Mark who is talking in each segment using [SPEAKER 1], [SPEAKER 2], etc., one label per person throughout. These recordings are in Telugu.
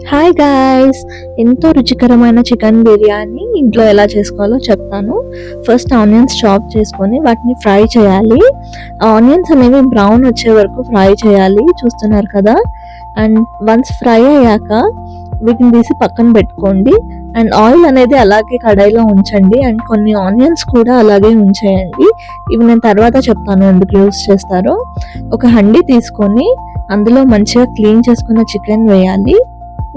[SPEAKER 1] హాయ్ గాయ్స్, ఎంతో రుచికరమైన చికెన్ బిర్యానీ ఇంట్లో ఎలా చేసుకోవాలో చెప్తాను. ఫస్ట్ ఆనియన్స్ చాప్ చేసుకొని వాటిని ఫ్రై చేయాలి. ఆనియన్స్ అనేవి బ్రౌన్ వచ్చే వరకు ఫ్రై చేయాలి, చూస్తున్నారు కదా. అండ్ వన్స్ ఫ్రై అయ్యాక వీటిని తీసి పక్కన పెట్టుకోండి. అండ్ ఆయిల్ అనేది అలాగే కడాయిలో ఉంచండి. అండ్ కొన్ని ఆనియన్స్ కూడా అలాగే ఉంచేయండి. ఇవి నేను తర్వాత చెప్తాను ఎందుకు యూస్ చేస్తారో. ఒక హండీ తీసుకొని అందులో మంచిగా క్లీన్ చేసుకున్న చికెన్ వేయాలి.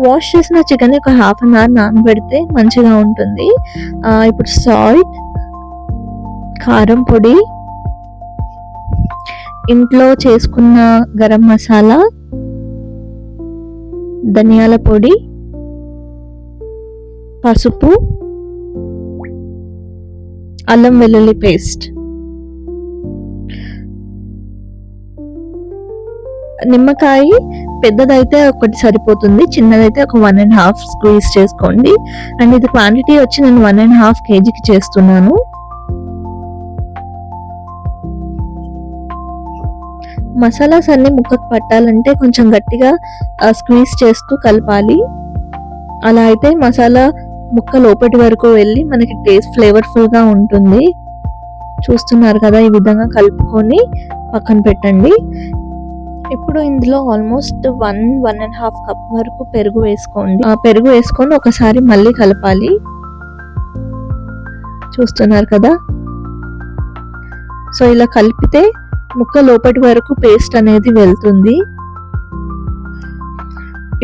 [SPEAKER 1] వాష్ చేసిన చికెన్ ఒక హాఫ్ అన్ అవర్ నానబెడితే మంచిగా ఉంటుంది. ఇప్పుడు సాల్ట్, కారం పొడి, ఇంట్లో చేసుకున్న గరం మసాలా, ధనియాల పొడి, పసుపు, అల్లం వెల్లుల్లి పేస్ట్, నిమ్మకాయ పెద్దదైతే ఒకటి సరిపోతుంది, చిన్నదైతే ఒక 1.5 స్క్వీజ్ చేసుకోండి. అండ్ ఇది క్వాంటిటీ వచ్చి నేను 1.5 kgకి చేస్తున్నాను. మసాలాస్ అన్ని ముక్కకు పట్టాలంటే కొంచెం గట్టిగా స్క్వీజ్ చేస్తూ కలపాలి. అలా అయితే మసాలా ముక్క లోపటి వరకు వెళ్ళి మనకి టేస్ట్ ఫ్లేవర్ఫుల్గా ఉంటుంది. చూస్తున్నారు కదా, ఈ విధంగా కలుపుకొని పక్కన పెట్టండి. ఇప్పుడు ఇందులో ఆల్మోస్ట్ 1.5 కప్ వరకు పెరుగు వేసుకోండి. పెరుగు వేసుకొని ఒకసారి మళ్ళీ కలపాలి. చూస్తున్నారు కదా. సో ఇలా కలిపితే ముక్క లోపటి వరకు పేస్ట్ అనేది వెళ్తుంది.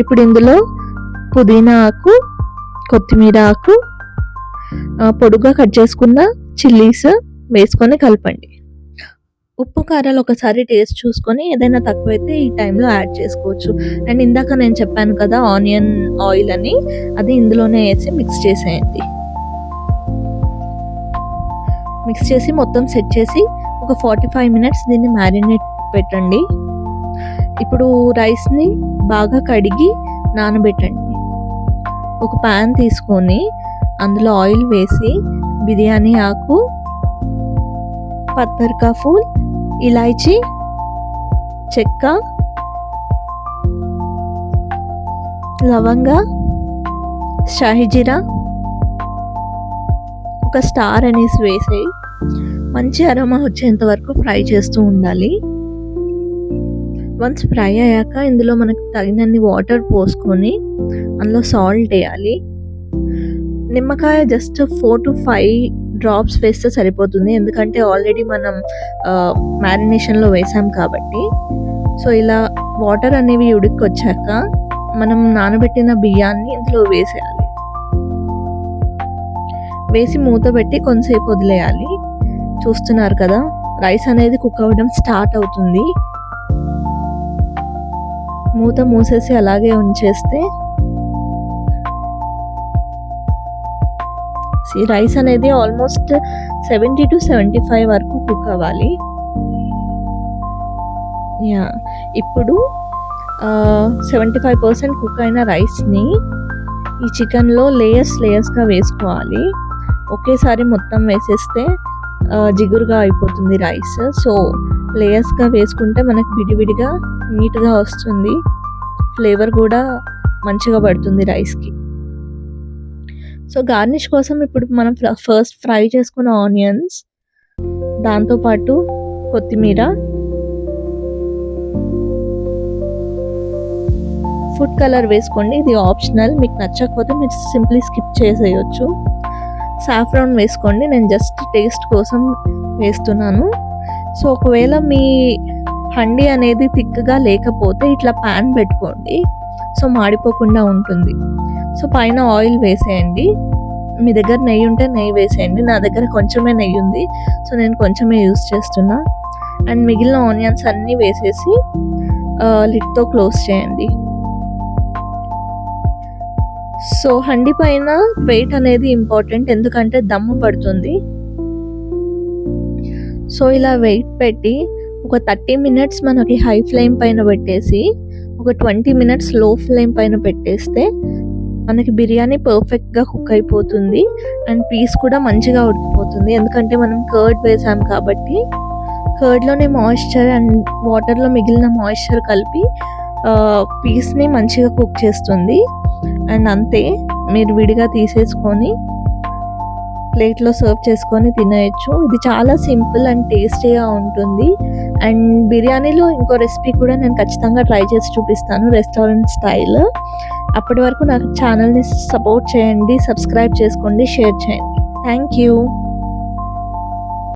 [SPEAKER 1] ఇప్పుడు ఇందులో పుదీనా ఆకు, కొత్తిమీర ఆకు, పొడుగా కట్ చేసుకున్న చిల్లీస్ వేసుకొని కలపండి. ఉప్పు కారాలు ఒకసారి టేస్ట్ చూసుకొని ఏదైనా తక్కువైతే ఈ టైంలో యాడ్ చేసుకోవచ్చు. అండ్ ఇందాక నేను చెప్పాను కదా ఆనియన్ ఆయిల్ అని, అది ఇందులోనే వేసి మిక్స్ చేసేయండి. మిక్స్ చేసి మొత్తం సెట్ చేసి ఒక 45 minutes దీన్ని మ్యారినేట్ పెట్టండి. ఇప్పుడు రైస్ని బాగా కడిగి నానబెట్టండి. ఒక ప్యాన్ తీసుకొని అందులో ఆయిల్ వేసి బిర్యానీ ఆకు, పత్తర్కా ఫూల్, ఇలాచీ, చెక్క, లవంగ, షాహిజీరా, ఒక స్టార్ అనేసి వేసేయి. మంచి అరోమా వచ్చేంత వరకు ఫ్రై చేస్తూ ఉండాలి. వన్స్ ఫ్రై అయ్యాక ఇందులో మనకు తగినన్ని వాటర్ పోసుకొని అందులో సాల్ట్ వేయాలి. నిమ్మకాయ జస్ట్ 4 to 5 డ్రాప్స్ వేస్తే సరిపోతుంది, ఎందుకంటే ఆల్రెడీ మనం మ్యారినేషన్లో వేసాం కాబట్టి. సో ఇలా వాటర్ అనేవి ఉడికొచ్చాక మనం నానబెట్టిన బియ్యాన్ని ఇందులో వేసేయాలి. వేసి మూత పెట్టి కొంతసేపు వదిలేయాలి. చూస్తున్నారు కదా, రైస్ అనేది కుక్ అవ్వడం స్టార్ట్ అవుతుంది. మూత మూసేసి అలాగే ఉంచేస్తే రైస్ అనేది ఆల్మోస్ట్ 70 to 75 వరకు కుక్ అవ్వాలి. ఇప్పుడు 75% కుక్ అయిన రైస్ని ఈ చికెన్లో లేయర్స్గా వేసుకోవాలి. ఒకేసారి మొత్తం వేసేస్తే జిగురుగా అయిపోతుంది రైస్. సో లేయర్స్గా వేసుకుంటే మనకి విడివిడిగా నీట్గా వస్తుంది, ఫ్లేవర్ కూడా మంచిగా పడుతుంది రైస్కి. సో గార్నిష్ కోసం ఇప్పుడు మనం ఫస్ట్ ఫ్రై చేసుకున్న ఆనియన్స్, దాంతోపాటు కొత్తిమీర, ఫుడ్ కలర్ వేసుకోండి, ఇది ఆప్షనల్, మీకు నచ్చకపోతే మీరు సింప్లీ స్కిప్ చేసేయచ్చు. సాఫ్రాన్ వేసుకోండి, నేను జస్ట్ టేస్ట్ కోసం వేస్తున్నాను. సో ఒకవేళ మీ హండీ అనేది థిక్గా లేకపోతే ఇట్లా ప్యాన్ పెట్టుకోండి, సో మాడిపోకుండా ఉంటుంది. సో పైన ఆయిల్ వేసేయండి. మీ దగ్గర నెయ్యి ఉంటే నెయ్యి వేసేయండి. నా దగ్గర కొంచెమే నెయ్యి ఉంది, సో నేను కొంచెమే యూస్ చేస్తున్నా. అండ్ మిగిలిన ఆనియన్స్ అన్నీ వేసేసి లిడ్తో క్లోజ్ చేయండి. సో హండీ పైన వెయిట్ అనేది ఇంపార్టెంట్, ఎందుకంటే దమ్ము పడుతుంది. సో ఇలా వెయిట్ పెట్టి ఒక 30 minutes మనకి హై ఫ్లేమ్ పైన పెట్టేసి ఒక 20 minutes లో ఫ్లేమ్ పైన పెట్టేస్తే మనకి బిర్యానీ పర్ఫెక్ట్గా కుక్ అయిపోతుంది. అండ్ పీస్ కూడా మంచిగా ఉడికిపోతుంది, ఎందుకంటే మనం కర్డ్ వేసాం కాబట్టి. కర్డ్లోనే మాయిశ్చర్ అండ్ వాటర్లో మిగిలిన మాయిశ్చర్ కలిపి పీస్ని మంచిగా కుక్ చేస్తుంది. అండ్ అంతే, మీరు విడిగా తీసేసుకొని ప్లేట్లో సర్వ్ చేసుకొని తినేయచ్చు. ఇది చాలా సింపుల్ అండ్ టేస్టీగా ఉంటుంది. అండ్ బిర్యానీలో ఇంకో రెసిపీ కూడా నేను ఖచ్చితంగా ట్రై చేసి చూపిస్తాను, రెస్టారెంట్ స్టైల్. అప్పటి వరకు నాకు ఛానల్ని సపోర్ట్ చేయండి, సబ్స్క్రైబ్ చేసుకోండి, షేర్ చేయండి. Thank you.